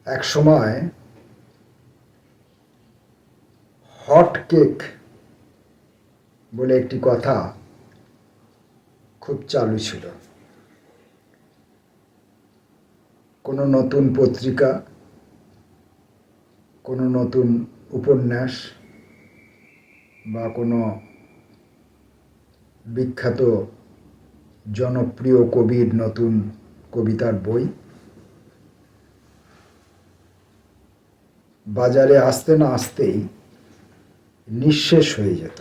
এক সময় hot cake বলে একটি কথা খুব চালু ছিল। কোনো নতুন পত্রিকা, কোনো নতুন উপন্যাস বা কোনো বিখ্যাত জনপ্রিয় কবির নতুন কবিতার বই বাজারে আসতে না আসতেই নিঃশেষ হয়ে যেত।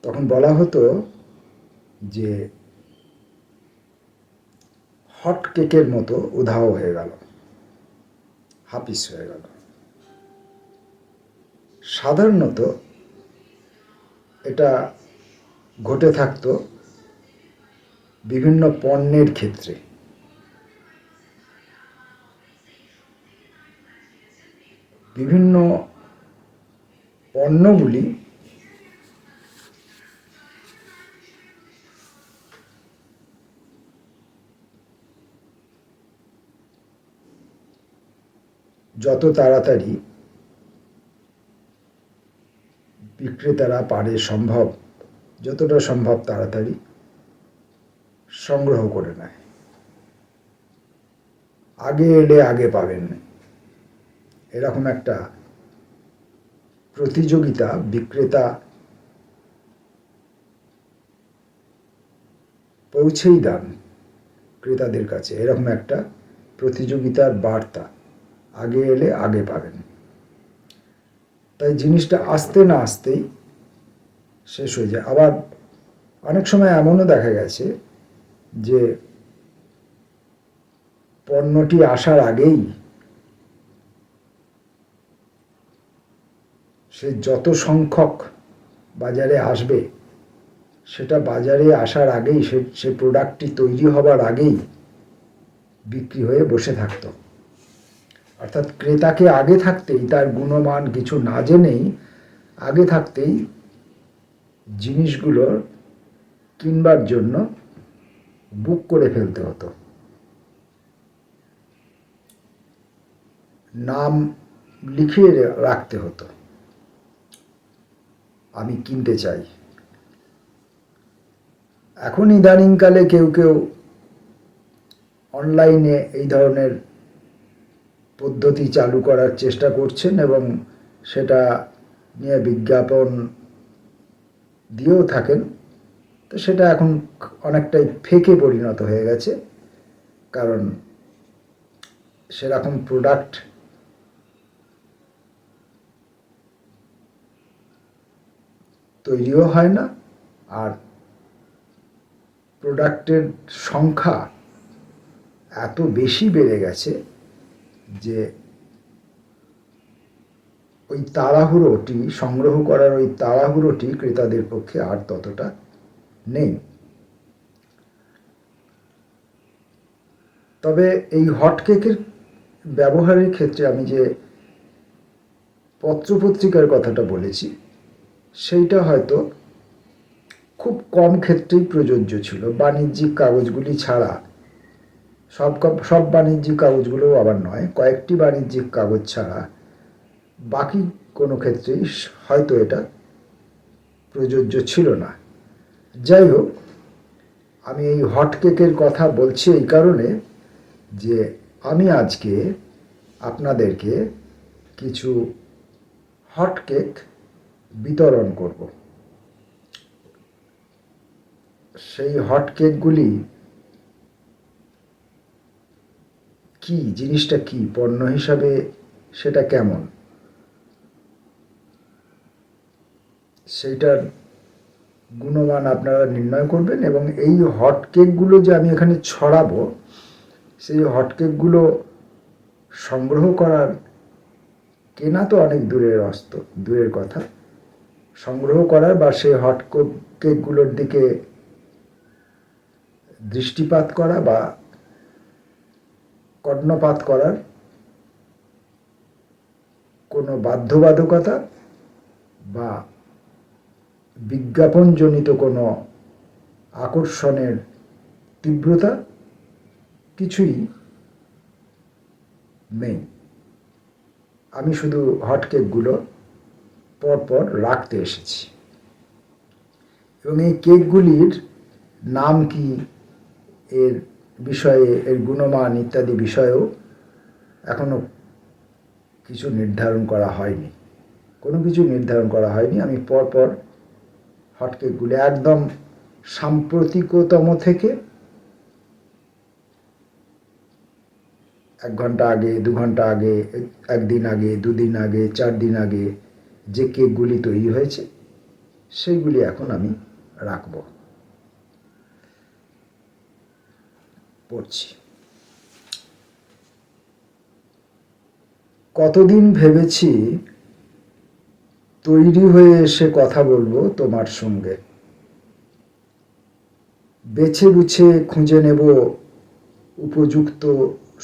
তখন বলা হতো যে হট কেকের মতো উধাও হয়ে গেল, হাপিস হয়ে গেল। সাধারণত এটা ঘটে থাকতো বিভিন্ন পণ্যের ক্ষেত্রে। বিভিন্ন পণ্যগুলি যত তাড়াতাড়ি বিক্রেতারা পারে যতটা সম্ভব তাড়াতাড়ি সংগ্রহ করে নেয়। আগে এলে আগে পাবেন, এরকম একটা প্রতিযোগিতা বিক্রেতা পৌঁছেই দেন ক্রেতাদের কাছে। এরকম একটা প্রতিযোগিতার বার্তা, আগে এলে আগে পাবেন। তাই জিনিসটা আসতে না আসতেই শেষ হয়ে যায়। আবার অনেক সময় এমনও দেখা গেছে যে পণ্যটি আসার আগেই সে যত সংখ্যক বাজারে আসবে, সেটা বাজারে আসার আগেই সে প্রোডাক্টটি তৈরি হবার আগেই বিক্রি হয়ে বসে থাকতো। অর্থাৎ ক্রেতাকে আগে থাকতেই, তার গুণমান কিছু না জেনেই আগে থাকতেই জিনিসগুলোর কিনবার জন্য বুক করে ফেলতে হতো। নাম লিখিয়ে রাখতে হতো, আমি কিনতে চাই। এখন ইদানিংকালে কেউ কেউ অনলাইনে এই ধরনের পদ্ধতি চালু করার চেষ্টা করছেন এবং সেটা নিয়ে বিজ্ঞাপন দিয়েও থাকেন। তো সেটা এখন অনেকটাই ফেকে পরিণত হয়ে গেছে, কারণ সেরকম প্রোডাক্ট তৈরিও হয় না, আর প্রোডাক্টের সংখ্যা এত বেশি বেড়ে গেছে যে ওই তাড়াহুড়োটি সংগ্রহ করার ওই তাড়াহুড়োটি ক্রেতাদের পক্ষে আর ততটা নেই। তবে এই হট কেকের ব্যবহারের ক্ষেত্রে আমি যে পত্রপত্রিকার কথাটা বলেছি, সেইটা হয়তো খুব কম ক্ষেত্রেই প্রযোজ্য ছিল। বাণিজ্যিক কাগজগুলি ছাড়া, সব বাণিজ্যিক কাগজগুলোও আবার নয়, কয়েকটি বাণিজ্যিক কাগজ ছাড়া বাকি কোনো ক্ষেত্রেই হয়তো এটা প্রযোজ্য ছিল না। যাই হোক, আমি এই হট কেকের কথা বলছি এই কারণে যে আমি আজকে আপনাদেরকে কিছু হট কেক বিতরণ করব। সেই হট কেকগুলি কি, জিনিসটা কি, পণ্য হিসাবে সেটা কেমন, সেইটার গুণমান আপনারা নির্ণয় করবেন। এবং এই হট কেকগুলো যে আমি এখানে ছড়াবো, সেই হট কেকগুলো সংগ্রহ করার, কেনা তো অনেক দূরের কথা, সংগ্রহ করার বা সেই হট কেকগুলোর দিকে দৃষ্টিপাত করা বা কর্ণপাত করার কোনো বাধ্যবাধকতা বা বিজ্ঞাপনজনিত কোনো আকর্ষণের তীব্রতা কিছুই নেই। আমি শুধু হটকেকগুলো পরপর রাখতে এসেছি, এবং এই কেকগুলির নাম কি, এর বিষয়ে, এর গুণমান ইত্যাদি বিষয়েও এখনো কিছু নির্ধারণ করা হয়নি, কোনো কিছু নির্ধারণ করা হয়নি। আমি পরপর হটকেকগুলি একদম সাম্প্রতিকতম থেকে 1 ঘন্টা আগে, 2 ঘন্টা আগে, 1 দিন আগে, 2 দিন আগে, 4 দিন আগে যে কেকগুলি তৈরি হয়েছে সেইগুলি এখন আমি রাখব। পড়ছি। কতদিন ভেবেছি তৈরি হয়ে এসে কথা বলবো তোমার সঙ্গে, বেছে বুছে খুঁজে নেব উপযুক্ত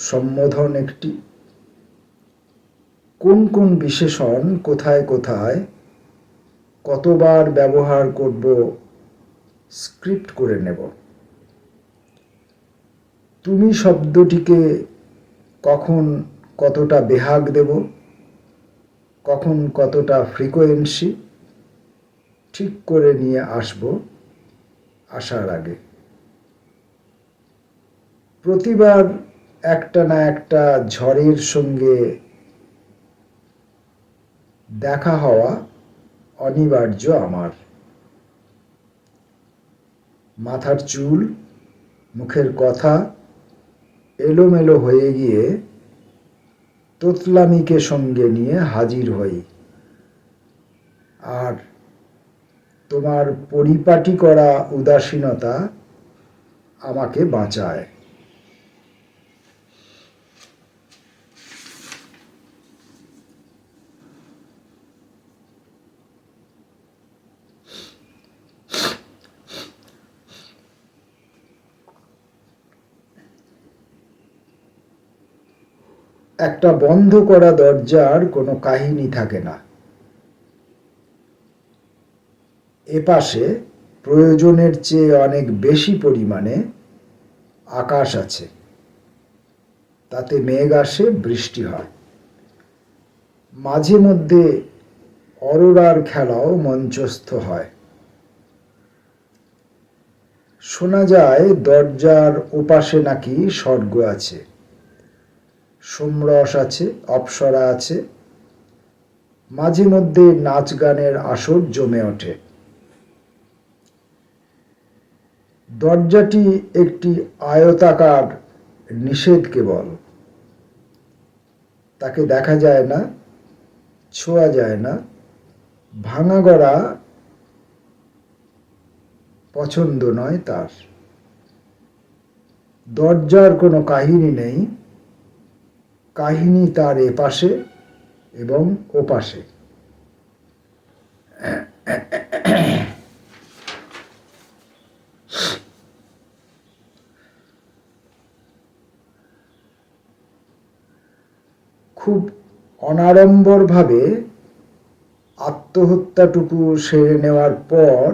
সম্বোধন একটি, কোন কোন বিশেষণ কোথায় কোথায় কতবার ব্যবহার করব স্ক্রিপ্ট করে নেব। তুমি শব্দটিকে কখন কতটা বেহাগ দেব, কখন কতটা ফ্রিকোয়েন্সি ঠিক করে নিয়ে আসব আসার আগে। প্রতিবার একটা না একটা ঝড়ের সঙ্গে দেখা হওয়া অনিবার্য আমার। মাথার চুল, মুখের কথা এলোমেলো হয়ে গিয়ে তোতলামিকে সঙ্গে নিয়ে হাজির হই, আর তোমার পরিপাটি করা উদাসীনতা আমাকে বাঁচায়। একটা বন্ধ করা দরজার কোনো কাহিনী থাকে না। এপাশে প্রয়োজনের চেয়ে অনেক বেশি পরিমাণে আকাশ আছে, তাতে মেঘ আসে, বৃষ্টি হয়, মাঝে মধ্যে অরোরার খেলাও মঞ্চস্থ হয়। শোনা যায় দরজার ওপাশে নাকি স্বর্গ আছে, সোমরস আছে, অপ্সরা আছে, মাঝে মধ্যে নাচ গানের আসর জমে ওঠে। দরজাটি একটি আয়তাকার নিষেধ কেবল, তাকে দেখা যায় না, ছোঁয়া যায় না, ভাঙা গড়া পছন্দ নয় তার। দরজার কোনো কাহিনী নেই, কাহিনী তার এপাশে এবং ওপাশে। খুব অনাড়ম্বরভাবে আত্মহত্যাটুকু সেরে নেওয়ার পর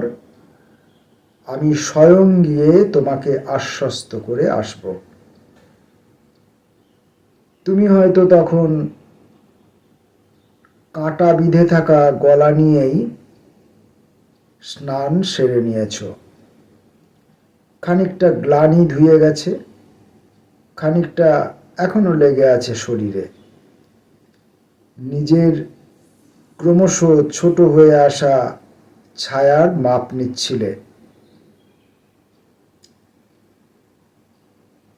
আমি স্বয়ং গিয়ে তোমাকে আশ্বস্ত করে আসব। তুমি হয়তো তখন কাঁটা বিঁধে থাকা গলা নিয়েই স্নান সেরে নিয়েছ, খানিকটা গ্লানি ধুয়ে গেছে, খানিকটা এখনো লেগে আছে শরীরে। নিজের ক্রমশ ছোট হয়ে আসা ছায়ার মাপ নিচ্ছিলে।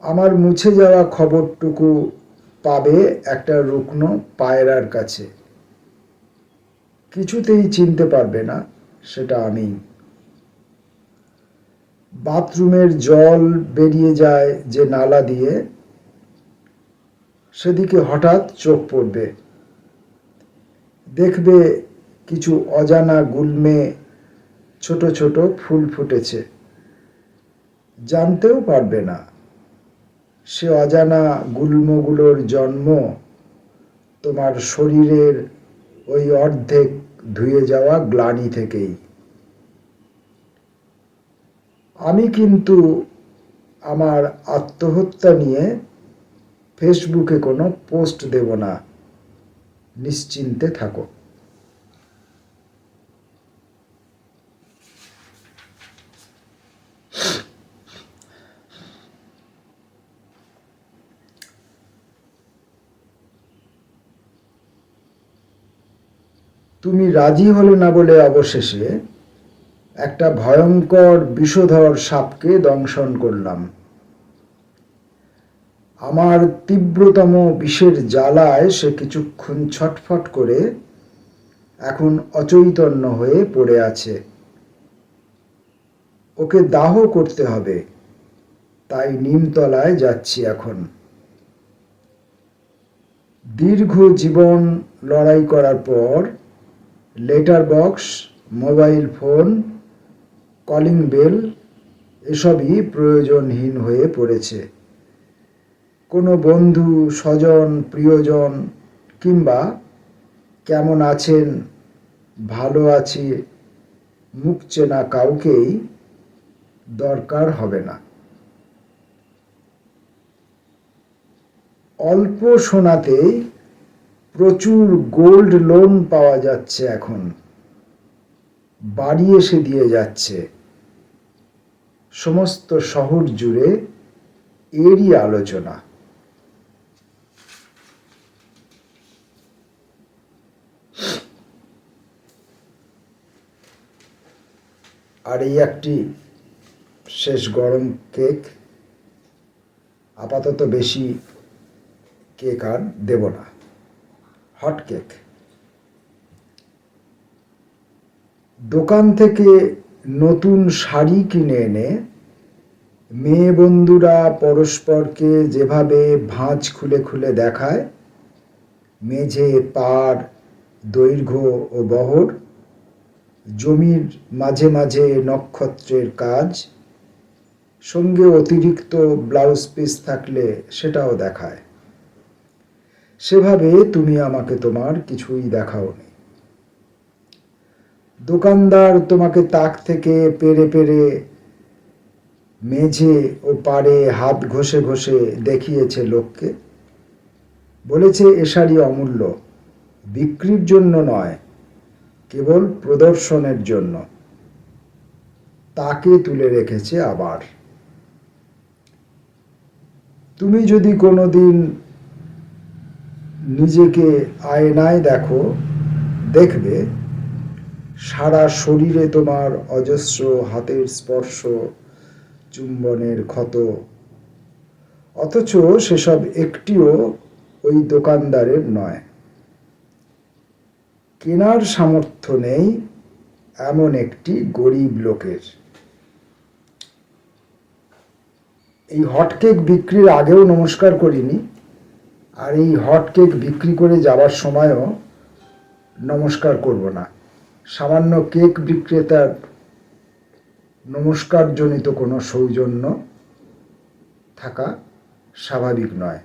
আমার মুছে যাওয়া খবরটুকু পাবে একটা রুগ্ন পায়রার কাছে, কিছুতেই চিনতে পারবে না সেটা আমি। বাথরুমের জল বেরিয়ে যায় যে নালা দিয়ে, সেদিকে হঠাৎ চোখ পড়বে, দেখবে কিছু অজানা গুল্মে ছোট ছোট ফুল ফুটেছে, জানতেও পারবে না সে অজানা গুল্মগুলোর জন্ম তোমার শরীরের ওই অর্ধেক ধুয়ে যাওয়া গ্লানি থেকেই। আমি কিন্তু আমার আত্মহত্যা নিয়ে ফেসবুকে কোনো পোস্ট দেব না, নিশ্চিন্তে থাকো। তুমি রাজি হলে না বলে অবশেষে একটা ভয়ঙ্কর বিষধর সাপকে দংশন করলাম। আমার তীব্রতম বিষের জ্বালায় সে কিছুক্ষণ ছটফট করে এখন অচৈতন্য হয়ে পড়ে আছে। ওকে দাহ করতে হবে, তাই নিমতলায় যাচ্ছি এখন। দীর্ঘ জীবন লড়াই করার পর letter box, mobile phone, calling bell এসবই প্রয়োজনহীন হয়ে পড়েছে। কোনো বন্ধু, স্বজন, প্রিয়জন কিংবা কেমন আছেন, ভালো আছি মুখ চেনা কাউকেই দরকার হবে না। অল্প সোনাতেই প্রচুর গোল্ড লোন পাওয়া যাচ্ছে এখন, বাড়ি এসে দিয়ে যাচ্ছে। সমস্ত শহর জুড়ে এরই আলোচনা। আর এই একটি শেষ গরম কেক, আপাতত বেশি কেক আর দেব না, হট কেক। দোকান থেকে নতুন শাড়ি কিনে এনে মেয়ে বন্ধুরা পরস্পরকে যেভাবে ভাঁজ খুলে খুলে দেখায়, মেঝে, পাড়, দৈর্ঘ্য ও বহর, জমির মাঝে মাঝে নক্ষত্রের কাজ, সঙ্গে অতিরিক্ত ব্লাউজ পিস থাকলে সেটাও দেখায়। সেভাবে তুমি আমাকে তোমার কিছুই দেখাওনি। দোকানদার তোমাকে তাক থেকে পেরে পেরে মেঝে ও পাড়ে হাত ঘষে ঘষে দেখিয়েছে লোককে। বলেছে এ শাড়ি অমূল্য, বিক্রির জন্য নয়, কেবল প্রদর্শনের জন্য। তাকে তুলে রেখেছে আবার। তুমি যদি কোনোদিন নিজেকে আয়নায় দেখো, দেখবে সারা শরীরে তোমার অজস্র হাতের স্পর্শ, চুম্বনের ক্ষত, অথচ সেসব একটিও ওই দোকানদারের নয়। কেনার সামর্থ্য নেই এমন একটি গরিব লোকের। এই হটকেক বিক্রির আগেও নমস্কার করিনি, আর এই হটকেক বিক্রি করে যাওয়ার সময়ও নমস্কার করব না। সামান্য কেক বিক্রেতার নমস্কারজনিত কোনো সৌজন্য থাকা স্বাভাবিক নয়।